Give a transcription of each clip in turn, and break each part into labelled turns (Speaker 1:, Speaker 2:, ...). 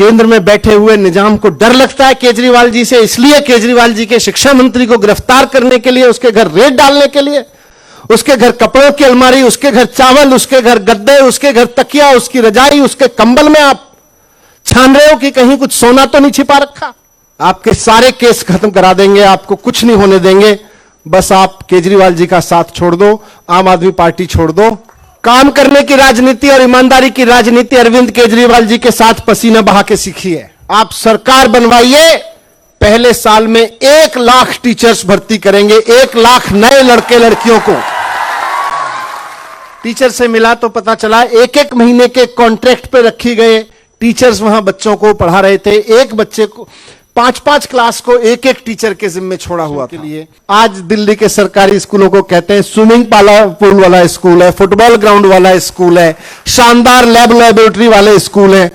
Speaker 1: केंद्र में बैठे हुए निजाम को डर लगता है केजरीवाल जी से, इसलिए केजरीवाल जी के शिक्षा मंत्री को गिरफ्तार करने के लिए, उसके घर रेड डालने के लिए, उसके घर कपड़ों की अलमारी, उसके घर चावल, उसके घर गद्दे, उसके घर तकिया, उसकी रजाई, उसके कंबल में आप छान रहे हो कि कहीं कुछ सोना तो नहीं छिपा रखा। आपके सारे केस खत्म करा देंगे, आपको कुछ नहीं होने देंगे। बस आप केजरीवाल जी का साथ छोड़ दो, आम आदमी पार्टी छोड़ दो। काम करने की राजनीति और ईमानदारी की राजनीति अरविंद केजरीवाल जी के साथ पसीना बहा के सीखी है। आप सरकार बनवाइए, पहले साल में 1 लाख टीचर्स भर्ती करेंगे, 1 लाख नए लड़के लड़कियों को। टीचर से मिला तो पता चला 1-1 महीने के कॉन्ट्रैक्ट पे रखी गए टीचर्स वहां बच्चों को पढ़ा रहे थे। एक बच्चे को 5-5 क्लास को 1-1 टीचर के जिम्मे छोड़ा हुआ के लिए। आज दिल्ली के सरकारी स्कूलों को कहते हैं स्विमिंग पूल वाला स्कूल है, फुटबॉल ग्राउंड वाला स्कूल है, शानदार लेबोरेटरी वाले स्कूल है।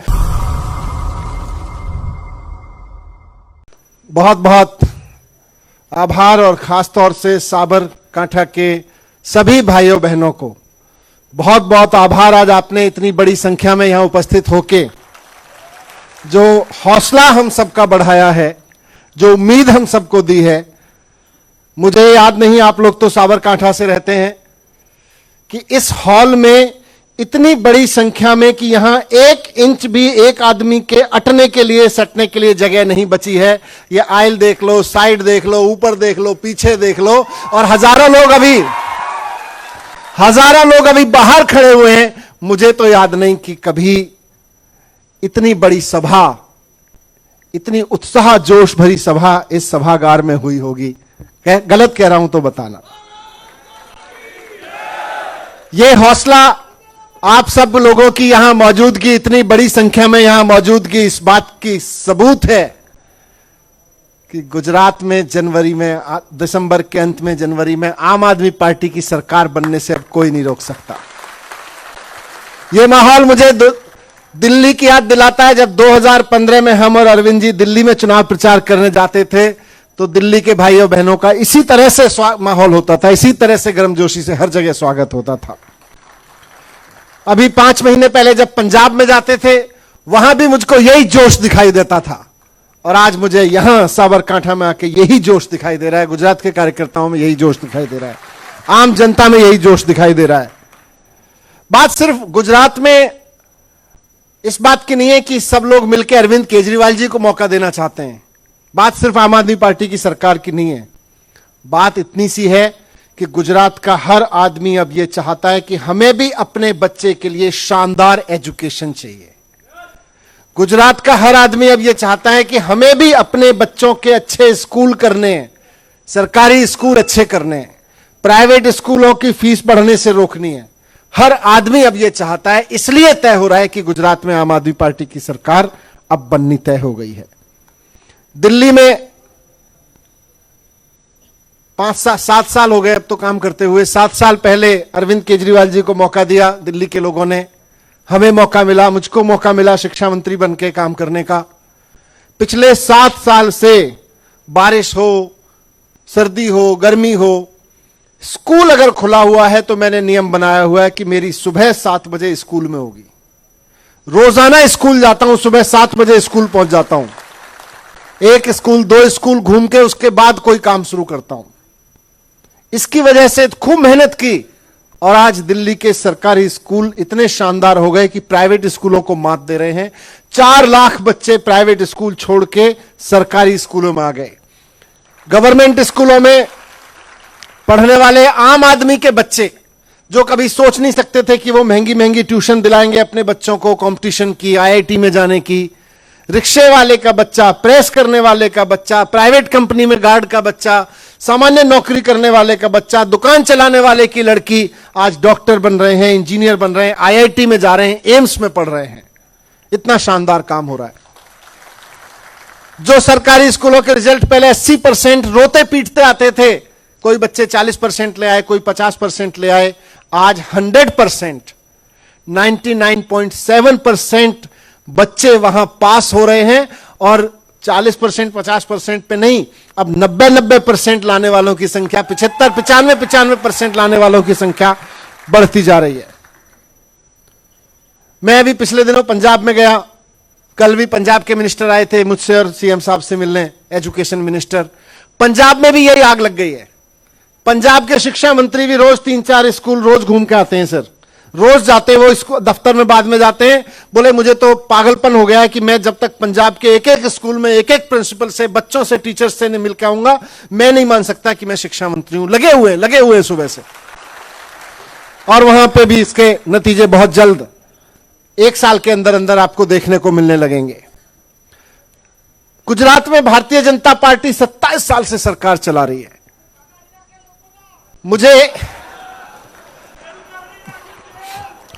Speaker 1: बहुत बहुत आभार और खास तौर से साबरकांठा के सभी भाइयों बहनों को बहुत बहुत आभार। आज आपने इतनी बड़ी संख्या में यहां उपस्थित होके जो हौसला हम सबका बढ़ाया है, जो उम्मीद हम सबको दी है। मुझे याद नहीं, आप लोग तो साबरकांठा से रहते हैं, कि इस हॉल में इतनी बड़ी संख्या में कि यहां 1 इंच भी एक आदमी के अटने के लिए, सटने के लिए जगह नहीं बची है। ये आयल देख लो, साइड देख लो, ऊपर देख लो, पीछे देख लो, और हजारों लोग अभी बाहर खड़े हुए हैं। मुझे तो याद नहीं कि कभी इतनी बड़ी सभा, इतनी उत्साह जोश भरी सभा इस सभागार में हुई होगी। गलत कह रहा हूं तो बताना। यह हौसला आप सब लोगों की यहां मौजूदगी, इतनी बड़ी संख्या में यहां मौजूदगी, इस बात की सबूत है कि गुजरात में जनवरी में, दिसंबर के अंत में, जनवरी में आम आदमी पार्टी की सरकार बनने से अब कोई नहीं रोक सकता। यह माहौल मुझे दिल्ली की याद दिलाता है। जब 2015 में हम और अरविंद जी दिल्ली में चुनाव प्रचार करने जाते थे तो दिल्ली के भाइयों बहनों का इसी तरह से माहौल होता था, इसी तरह से गर्मजोशी से हर जगह स्वागत होता था। अभी 5 महीने पहले जब पंजाब में जाते थे वहां भी मुझको यही जोश दिखाई देता था, और आज मुझे यहां साबरकांठा में आके यही जोश दिखाई दे रहा है। गुजरात के कार्यकर्ताओं में यही जोश दिखाई दे रहा है, आम जनता में यही जोश दिखाई दे रहा है। बात सिर्फ गुजरात में इस बात की नहीं है कि सब लोग मिलकर अरविंद केजरीवाल जी को मौका देना चाहते हैं। बात सिर्फ आम आदमी पार्टी की सरकार की नहीं है। बात इतनी सी है कि गुजरात का हर आदमी अब यह चाहता है कि हमें भी अपने बच्चे के लिए शानदार एजुकेशन चाहिए। गुजरात का हर आदमी अब यह चाहता है कि हमें भी अपने बच्चों के अच्छे स्कूल करने हैं, सरकारी स्कूल अच्छे करने हैं, प्राइवेट स्कूलों की फीस बढ़ने से रोकनी है। हर आदमी अब यह चाहता है, इसलिए तय हो रहा है कि गुजरात में आम आदमी पार्टी की सरकार अब बननी तय हो गई है। दिल्ली में 5-7 साल हो गए अब तो काम करते हुए। 7 साल पहले अरविंद केजरीवाल जी को मौका दिया दिल्ली के लोगों ने, हमें मौका मिला, मुझको मौका मिला शिक्षा मंत्री बनके काम करने का। पिछले 7 साल से बारिश हो, सर्दी हो, गर्मी हो, स्कूल अगर खुला हुआ है तो मैंने नियम बनाया हुआ है कि मेरी सुबह 7 बजे स्कूल में होगी। रोजाना स्कूल जाता हूं, सुबह 7 बजे स्कूल पहुंच जाता हूं। 1 स्कूल 2 स्कूल घूम के उसके बाद कोई काम शुरू करता हूं। इसकी वजह से खूब मेहनत की, और आज दिल्ली के सरकारी स्कूल इतने शानदार हो गए कि प्राइवेट स्कूलों को मात दे रहे हैं। 4 लाख बच्चे प्राइवेट स्कूल छोड़ के सरकारी स्कूलों में आ गए। गवर्नमेंट स्कूलों में पढ़ने वाले आम आदमी के बच्चे जो कभी सोच नहीं सकते थे कि वो महंगी महंगी ट्यूशन दिलाएंगे अपने बच्चों को, कंपटीशन की, आईआईटी में जाने की, रिक्शे वाले का बच्चा, प्रेस करने वाले का बच्चा, प्राइवेट कंपनी में गार्ड का बच्चा, सामान्य नौकरी करने वाले का बच्चा, दुकान चलाने वाले की लड़की आज डॉक्टर बन रहे हैं, इंजीनियर बन रहे हैं, आईआईटी में जा रहे हैं, एम्स में पढ़ रहे हैं। इतना शानदार काम हो रहा है। जो सरकारी स्कूलों के रिजल्ट पहले 80% रोते पीटते आते थे, कोई बच्चे 40% ले आए, कोई 50% ले आए, आज 100%, 99.7% बच्चे वहां पास हो रहे हैं। और 40% 50% पे नहीं, अब 90% लाने वालों की संख्या, 75-95% लाने वालों की संख्या बढ़ती जा रही है। मैं अभी पिछले दिनों पंजाब में गया, कल भी पंजाब के मिनिस्टर आए थे मुझसे और सीएम साहब से मिलने, एजुकेशन मिनिस्टर। पंजाब में भी यही आग लग गई है। पंजाब के शिक्षा मंत्री भी रोज 3-4 स्कूल रोज घूम के आते हैं सर, रोज जाते हैं वो इसको दफ्तर में, बाद में जाते हैं, बोले मुझे तो पागलपन हो गया है कि मैं जब तक पंजाब के एक एक स्कूल में एक एक प्रिंसिपल से, बच्चों से, टीचर्स से नहीं मिलकर आऊंगा, मैं नहीं मान सकता कि मैं शिक्षा मंत्री हूं। लगे हुए सुबह से। और वहां पे भी इसके नतीजे बहुत जल्द 1 साल के अंदर अंदर आपको देखने को मिलने लगेंगे। गुजरात में भारतीय जनता पार्टी 27 साल से सरकार चला रही है।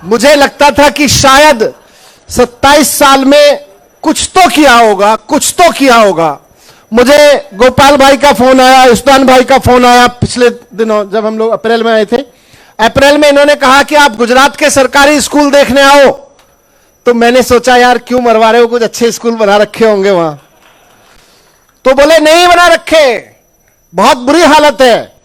Speaker 1: मुझे लगता था कि शायद 27 साल में कुछ तो किया होगा। मुझे गोपाल भाई का फोन आया, उस्मान भाई का फोन आया पिछले दिनों, जब हम लोग अप्रैल में आए थे। अप्रैल में इन्होंने कहा कि आप गुजरात के सरकारी स्कूल देखने आओ। तो मैंने सोचा यार क्यों मरवा रहे हो, कुछ अच्छे स्कूल बना रखे होंगे वहां। तो बोले नहीं बना रखे, बहुत बुरी हालत है।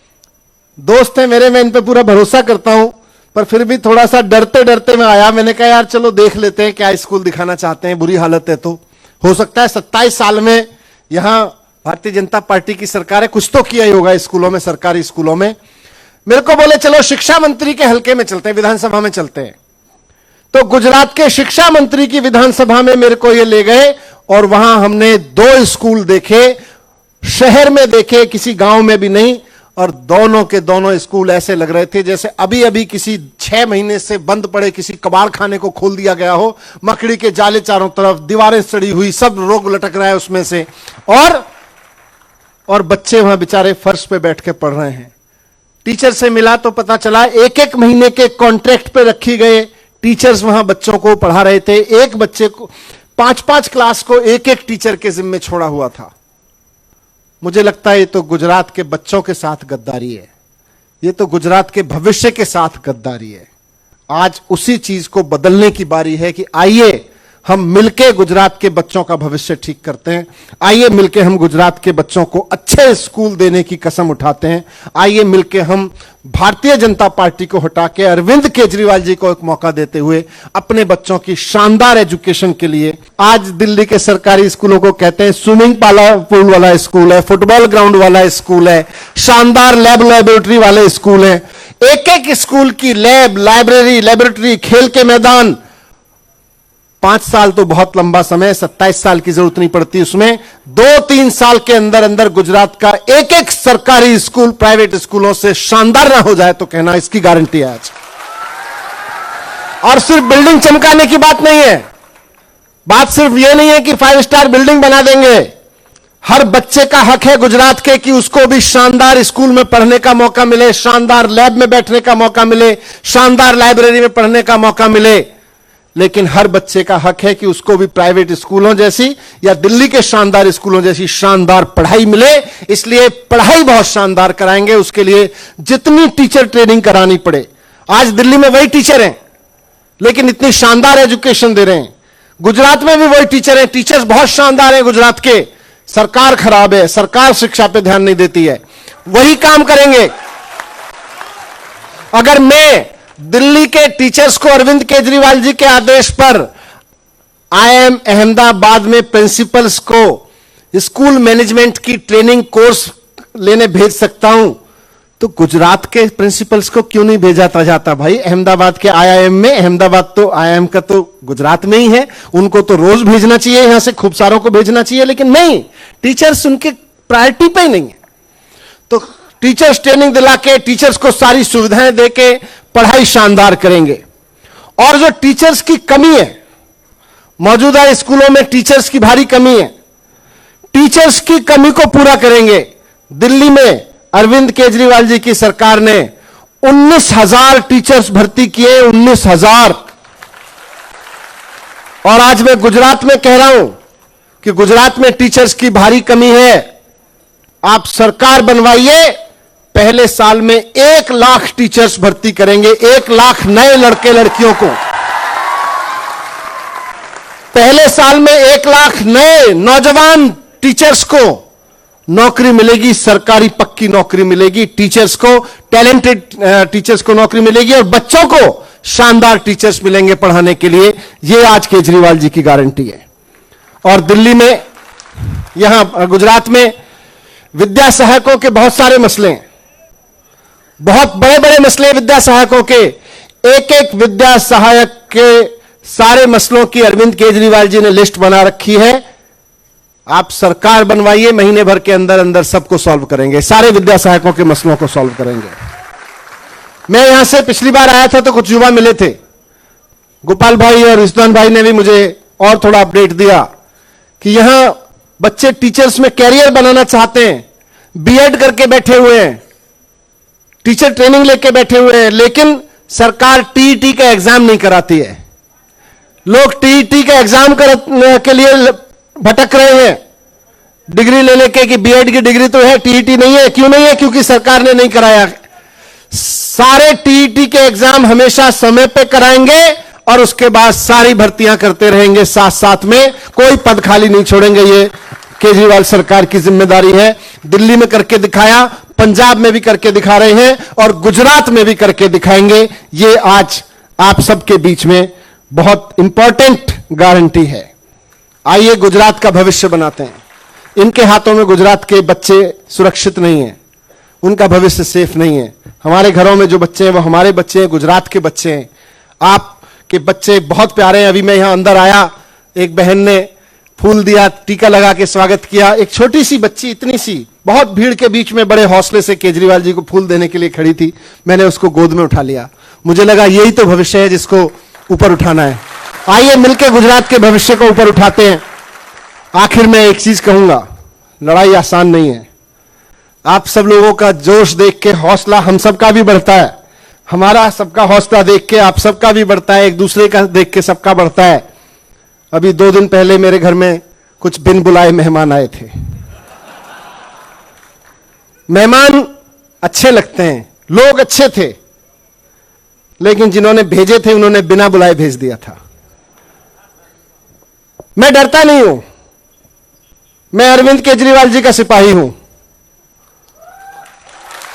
Speaker 1: दोस्त है मेरे, मैं इन पे पूरा भरोसा करता हूं, पर फिर भी थोड़ा सा डरते डरते मैं आया। मैंने कहा यार चलो देख लेते हैं क्या स्कूल दिखाना चाहते हैं, बुरी हालत है तो हो सकता है 27 साल में यहां भारतीय जनता पार्टी की सरकार है, कुछ तो किया ही होगा स्कूलों में, सरकारी स्कूलों में। मेरे को बोले चलो शिक्षा मंत्री के हलके में चलते हैं, विधानसभा में चलते हैं। तो गुजरात के शिक्षा मंत्री की विधानसभा में मेरे को ये ले गए और वहां हमने 2 स्कूल देखे, शहर में देखे, किसी गांव में भी नहीं। और दोनों के दोनों स्कूल ऐसे लग रहे थे जैसे अभी अभी किसी 6 महीने से बंद पड़े किसी कबाड़ खाने को खोल दिया गया हो। मकड़ी के जाले चारों तरफ, दीवारें सड़ी हुई, सब रोग लटक रहा है उसमें से, और बच्चे वहां बेचारे फर्श पे बैठ के पढ़ रहे हैं। टीचर से मिला तो पता चला 1-1 महीने के कॉन्ट्रैक्ट पे रखी गए टीचर्स वहां बच्चों को पढ़ा रहे थे। एक बच्चे को 5-5 क्लास को एक टीचर के जिम्मे छोड़ा हुआ था। मुझे लगता है ये तो गुजरात के बच्चों के साथ गद्दारी है, ये तो गुजरात के भविष्य के साथ गद्दारी है। आज उसी चीज को बदलने की बारी है कि आइए हम मिलके गुजरात के बच्चों का भविष्य ठीक करते हैं। आइए मिलके हम गुजरात के बच्चों को अच्छे स्कूल देने की कसम उठाते हैं। आइए मिलके हम भारतीय जनता पार्टी को हटा के अरविंद केजरीवाल जी को एक मौका देते हुए अपने बच्चों की शानदार एजुकेशन के लिए, आज दिल्ली के सरकारी स्कूलों को कहते हैं स्विमिंग पूल वाला स्कूल है, फुटबॉल ग्राउंड वाला स्कूल है, शानदार लेबोरेटरी वाले स्कूल है। एक स्कूल की लैब, लाइब्रेरी, लेबोरेटरी, खेल के मैदान। 5 साल तो बहुत लंबा समय, 27 साल की जरूरत नहीं पड़ती उसमें। 2-3 साल के अंदर अंदर गुजरात का एक सरकारी स्कूल प्राइवेट स्कूलों से शानदार ना हो जाए तो कहना इसकी गारंटी है आज। और सिर्फ बिल्डिंग चमकाने की बात नहीं है, बात सिर्फ यह नहीं है कि 5 स्टार बिल्डिंग बना देंगे। हर बच्चे का हक है गुजरात के कि उसको भी शानदार स्कूल में पढ़ने का मौका मिले, शानदार लैब में बैठने का मौका मिले, शानदार लाइब्रेरी में पढ़ने का मौका मिले। लेकिन हर बच्चे का हक है कि उसको भी प्राइवेट स्कूलों जैसी या दिल्ली के शानदार स्कूलों जैसी शानदार पढ़ाई मिले। इसलिए पढ़ाई बहुत शानदार कराएंगे, उसके लिए जितनी टीचर ट्रेनिंग करानी पड़े। आज दिल्ली में वही टीचर हैं लेकिन इतनी शानदार एजुकेशन दे रहे हैं। गुजरात में भी वही टीचर हैं, टीचर्स बहुत शानदार हैं गुजरात के। सरकार खराब है, सरकार शिक्षा पे ध्यान नहीं देती है। वही काम करेंगे। अगर मैं दिल्ली के टीचर्स को अरविंद केजरीवाल जी के आदेश पर आईआईएम अहमदाबाद में प्रिंसिपल्स को स्कूल मैनेजमेंट की ट्रेनिंग कोर्स लेने भेज सकता हूं, तो गुजरात के प्रिंसिपल्स को क्यों नहीं भेजा जाता भाई अहमदाबाद के आईआईएम में? अहमदाबाद तो आईआईएम का तो गुजरात में ही है, उनको तो रोज भेजना चाहिए, यहां से खूब सारों को भेजना चाहिए। लेकिन नहीं, टीचर्स उनके प्रायोरिटी पे ही नहीं है। तो टीचर्स ट्रेनिंग दिला के, टीचर्स को सारी सुविधाएं देके पढ़ाई शानदार करेंगे। और जो टीचर्स की कमी है, मौजूदा स्कूलों में टीचर्स की भारी कमी है, टीचर्स की कमी को पूरा करेंगे। दिल्ली में अरविंद केजरीवाल जी की सरकार ने 19,000 टीचर्स भर्ती किए, 19,000। और आज मैं गुजरात में कह रहा हूं कि गुजरात में टीचर्स की भारी कमी है। आप सरकार बनवाइए, पहले साल में 1 लाख टीचर्स भर्ती करेंगे, 1 लाख नए लड़के लड़कियों को। पहले साल में 1 लाख नए नौजवान टीचर्स को नौकरी मिलेगी, सरकारी पक्की नौकरी मिलेगी। टीचर्स को, टैलेंटेड टीचर्स को नौकरी मिलेगी और बच्चों को शानदार टीचर्स मिलेंगे पढ़ाने के लिए। यह आज केजरीवाल जी की गारंटी है। और दिल्ली में, यहां गुजरात में विद्या सहायकों के बहुत सारे मसले हैं, बहुत बड़े बड़े मसले विद्या सहायकों के। एक एक विद्या सहायक के सारे मसलों की अरविंद केजरीवाल जी ने लिस्ट बना रखी है। आप सरकार बनवाइए, महीने भर के अंदर अंदर सबको सॉल्व करेंगे, सारे विद्या सहायकों के मसलों को सॉल्व करेंगे। मैं यहां से पिछली बार आया था तो कुछ युवा मिले थे, गोपाल भाई और रिजवान भाई ने भी मुझे और थोड़ा अपडेट दिया कि यहां बच्चे टीचर्स में कैरियर बनाना चाहते हैं, बीएड करके बैठे हुए हैं, टीचर ट्रेनिंग लेके बैठे हुए हैं, लेकिन सरकार टीईटी का एग्जाम नहीं कराती है। लोग टीईटी का एग्जाम के लिए भटक रहे हैं, डिग्री ले लेके कि बीएड की डिग्री तो है, टीईटी नहीं है। क्यों नहीं है? क्योंकि सरकार ने नहीं कराया। सारे टीईटी के एग्जाम हमेशा समय पे कराएंगे और उसके बाद सारी भर्तियां करते रहेंगे साथ साथ में, कोई पद खाली नहीं छोड़ेंगे। ये केजरीवाल सरकार की जिम्मेदारी है। दिल्ली में करके दिखाया, पंजाब में भी करके दिखा रहे हैं और गुजरात में भी करके दिखाएंगे। ये आज आप सबके बीच में बहुत इंपॉर्टेंट गारंटी है। आइए गुजरात का भविष्य बनाते हैं। इनके हाथों में गुजरात के बच्चे सुरक्षित नहीं हैं, उनका भविष्य सेफ नहीं है। हमारे घरों में जो बच्चे हैं वो हमारे बच्चे हैं, गुजरात के बच्चे हैं। आपके बच्चे बहुत प्यारे हैं। अभी मैं यहां अंदर आया, एक बहन ने फूल दिया, टीका लगा के स्वागत किया। एक छोटी सी बच्ची, इतनी सी, बहुत भीड़ के बीच में बड़े हौसले से केजरीवाल जी को फूल देने के लिए खड़ी थी। मैंने उसको गोद में उठा लिया। मुझे लगा यही तो भविष्य है जिसको ऊपर उठाना है। आइए मिलकर गुजरात के भविष्य को ऊपर उठाते हैं। आखिर में एक चीज कहूंगा, लड़ाई आसान नहीं है। आप सब लोगों का जोश देख के हौसला हम सबका भी बढ़ता है, हमारा सबका हौसला देख के आप सबका भी बढ़ता है, एक दूसरे का देख के सबका बढ़ता है। अभी 2 दिन पहले मेरे घर में कुछ बिन बुलाए मेहमान आए थे। मेहमान अच्छे लगते हैं, लोग अच्छे थे, लेकिन जिन्होंने भेजे थे उन्होंने बिना बुलाए भेज दिया था। मैं डरता नहीं हूं, मैं अरविंद केजरीवाल जी का सिपाही हूं,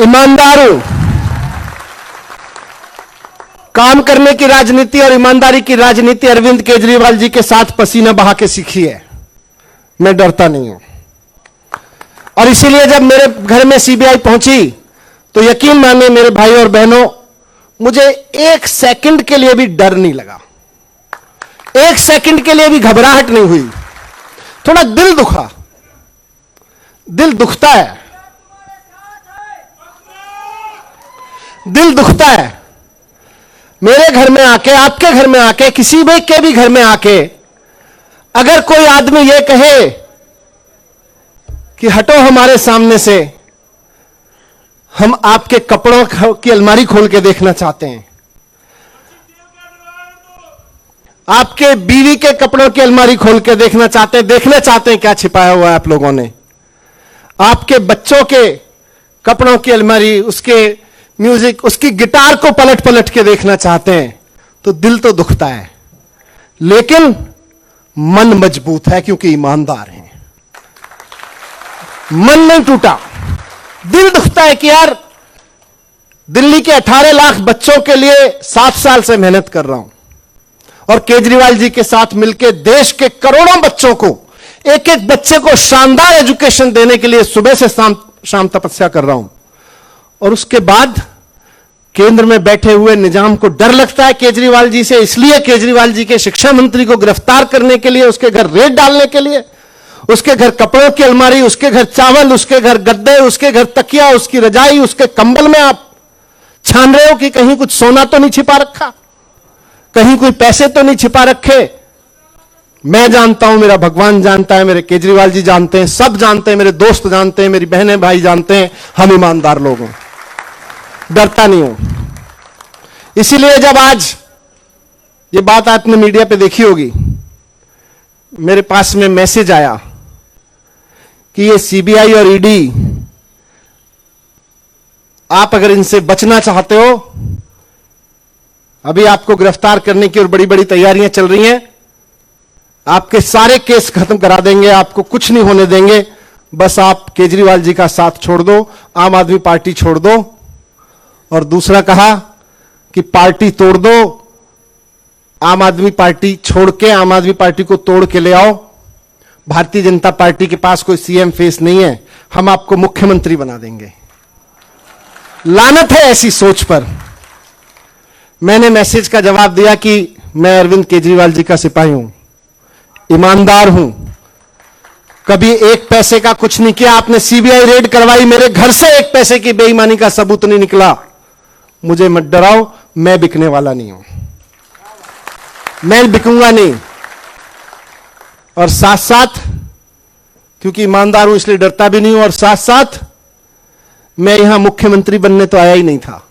Speaker 1: ईमानदार हूं। काम करने की राजनीति और ईमानदारी की राजनीति अरविंद केजरीवाल जी के साथ पसीना बहा के सीखी है। मैं डरता नहीं हूं। और इसीलिए जब मेरे घर में सीबीआई पहुंची तो यकीन मानिए मेरे भाई और बहनों, मुझे 1 सेकंड के लिए भी डर नहीं लगा, 1 सेकंड के लिए भी घबराहट नहीं हुई। थोड़ा दिल दुखा, दिल दुखता है, दिल दुखता है। मेरे घर में आके, आपके घर में आके, किसी भी के भी घर में आके अगर कोई आदमी ये कहे कि हटो हमारे सामने से, हम आपके कपड़ों की अलमारी खोल के देखना चाहते हैं, आपके बीवी के कपड़ों की अलमारी खोल के देखना चाहते हैं क्या छिपाया हुआ है आप लोगों ने, आपके बच्चों के कपड़ों की अलमारी, उसके म्यूजिक, उसकी गिटार को पलट पलट के देखना चाहते हैं, तो दिल तो दुखता है, लेकिन मन मजबूत है क्योंकि ईमानदार हैं। मन नहीं टूटा, दिल दुखता है कि यार दिल्ली के 18 लाख बच्चों के लिए 7 साल से मेहनत कर रहा हूं और केजरीवाल जी के साथ मिलकर देश के करोड़ों बच्चों को, एक एक बच्चे को शानदार एजुकेशन देने के लिए सुबह से शाम तपस्या कर रहा हूं। और उसके बाद केंद्र में बैठे हुए निजाम को डर लगता है केजरीवाल जी से, इसलिए केजरीवाल जी के शिक्षा मंत्री को गिरफ्तार करने के लिए, उसके घर रेड डालने के लिए, उसके घर कपड़ों की अलमारी, उसके घर चावल, उसके घर गद्दे, उसके घर तकिया, उसकी रजाई, उसके कंबल में आप छान रहे हो कि कहीं कुछ सोना तो नहीं छिपा रखा, कहीं कोई पैसे तो नहीं छिपा रखे। मैं जानता हूं, मेरा भगवान जानता है, मेरे केजरीवाल जी जानते हैं, सब जानते हैं, मेरे दोस्त जानते हैं, मेरी बहनें भाई जानते हैं, हम ईमानदार लोग हैं, डरता नहीं हूं। इसीलिए जब आज ये बात आपने मीडिया पे देखी होगी, मेरे पास में मैसेज आया कि ये सीबीआई और ईडी, आप अगर इनसे बचना चाहते हो, अभी आपको गिरफ्तार करने की और बड़ी बड़ी तैयारियां चल रही हैं, आपके सारे केस खत्म करा देंगे, आपको कुछ नहीं होने देंगे, बस आप केजरीवाल जी का साथ छोड़ दो, आम आदमी पार्टी छोड़ दो। और दूसरा कहा कि पार्टी तोड़ दो, आम आदमी पार्टी छोड़ के आम आदमी पार्टी को तोड़ के ले आओ भारतीय जनता पार्टी के पास कोई सीएम फेस नहीं है, हम आपको मुख्यमंत्री बना देंगे। लानत है ऐसी सोच पर। मैंने मैसेज का जवाब दिया कि मैं अरविंद केजरीवाल जी का सिपाही हूं, ईमानदार हूं, कभी एक पैसे का कुछ नहीं किया। आपने सीबीआई रेड करवाई, मेरे घर से एक पैसे की बेईमानी का सबूत नहीं निकला। मुझे मत डराओ, मैं बिकने वाला नहीं हूं, मैं बिकूंगा नहीं। और साथ साथ, क्योंकि ईमानदार हूं इसलिए डरता भी नहीं हूं, और साथ साथ मैं यहां मुख्यमंत्री बनने तो आया ही नहीं था,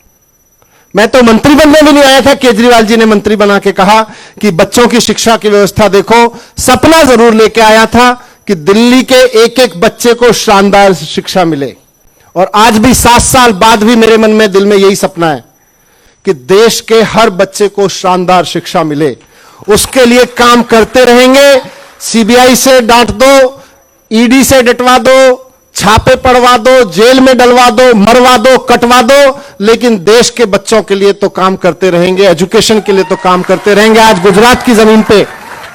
Speaker 1: मैं तो मंत्री बनने भी नहीं आया था। केजरीवाल जी ने मंत्री बना के कहा कि बच्चों की शिक्षा की व्यवस्था देखो। सपना जरूर लेके आया था कि दिल्ली के एक एक बच्चे को शानदार शिक्षा मिले, और आज भी 7 साल बाद भी मेरे मन में, दिल में यही सपना है कि देश के हर बच्चे को शानदार शिक्षा मिले। उसके लिए काम करते रहेंगे। सीबीआई से डांट दो, ईडी से डटवा दो, छापे पड़वा दो, जेल में डलवा दो, मरवा दो, कटवा दो, लेकिन देश के बच्चों के लिए तो काम करते रहेंगे, एजुकेशन के लिए तो काम करते रहेंगे। आज गुजरात की जमीन पे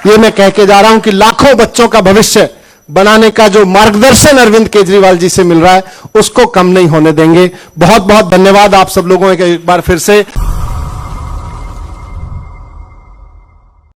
Speaker 1: ये मैं कह के जा रहा हूं कि लाखों बच्चों का भविष्य बनाने का जो मार्गदर्शन अरविंद केजरीवाल जी से मिल रहा है, उसको कम नहीं होने देंगे। बहुत बहुत धन्यवाद आप सब लोगों का एक बार फिर से।